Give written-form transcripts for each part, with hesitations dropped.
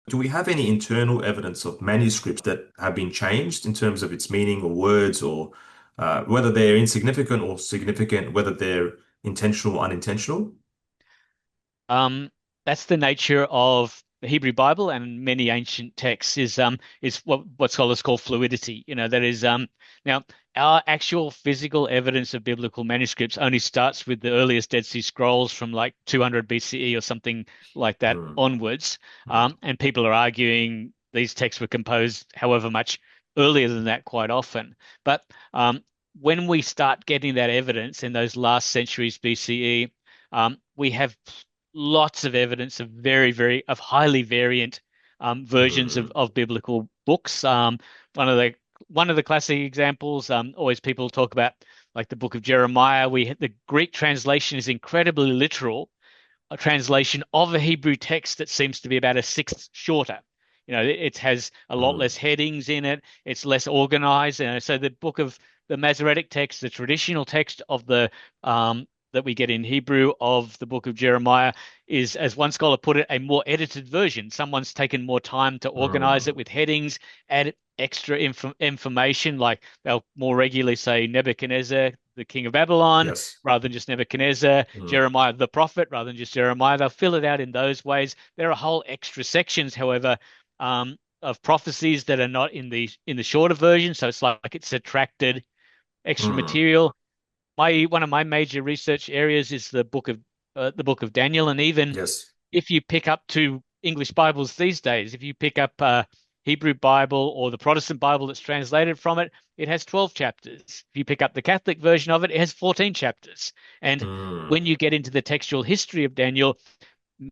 Do we have any internal evidence of manuscripts that have been changed in terms of its meaning or words, or whether they're insignificant or significant, whether they're intentional or unintentional? Um, that's the nature of the Hebrew Bible and many ancient texts is what scholars call fluidity. That is now our actual physical evidence of biblical manuscripts only starts with the earliest Dead Sea Scrolls from like 200 BCE or something like that Mm, onwards. mm, And people are arguing these texts were composed however much earlier than that quite often. But when we start getting that evidence in those last centuries BCE, we have lots of evidence of of highly variant versions mm, of biblical books. One of the one of the classic examples, always people talk about like the book of Jeremiah. The Greek translation is incredibly literal, a translation of a Hebrew text that seems to be about a sixth shorter. It has a lot mm, less headings in it. It's less organized. So the book of the Masoretic text, the traditional text of the that we get in Hebrew of the book of Jeremiah, is, as one scholar put it, a more edited version. Someone's taken more time to organize it mm. with headings, add extra information, like they'll more regularly say Nebuchadnezzar, the king of Babylon, Yes. rather than just Nebuchadnezzar, Mm, Jeremiah the prophet rather than just Jeremiah. They'll fill it out in those ways. There are whole extra sections, however, of prophecies that are not in the shorter version. So it's like it's attracted extra mm. material. My One of my major research areas is the book of Daniel, and even Yes. if you pick up two English Bibles these days, if you pick up Hebrew Bible or the Protestant Bible that's translated from it, it has 12 chapters. If you pick up the Catholic version of it, it has 14 chapters. And Mm, when you get into the textual history of Daniel,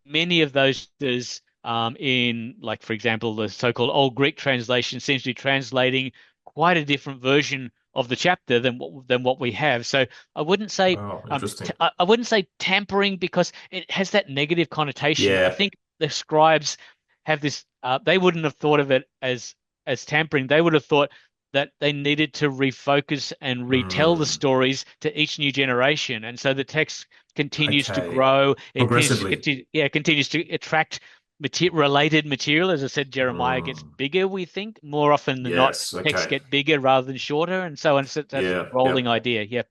many of those in, like, for example, the so-called Old Greek translation seems to be translating quite a different version of the chapter than what we have. So I wouldn't say oh, interesting. I wouldn't say tampering because it has that negative connotation. I Yeah. think the scribes have this. They wouldn't have thought of it as tampering. They would have thought that they needed to refocus and retell the Mm, stories to each new generation, and so the text continues to okay. grow. It continues to Progressively. continue, yeah, continues to attract related material. As I said, Jeremiah gets Mm, bigger, we think, more often than not. yes. Texts Okay. get bigger rather than shorter, and so on. So that's a Yeah. rolling Yep. idea. Yeah.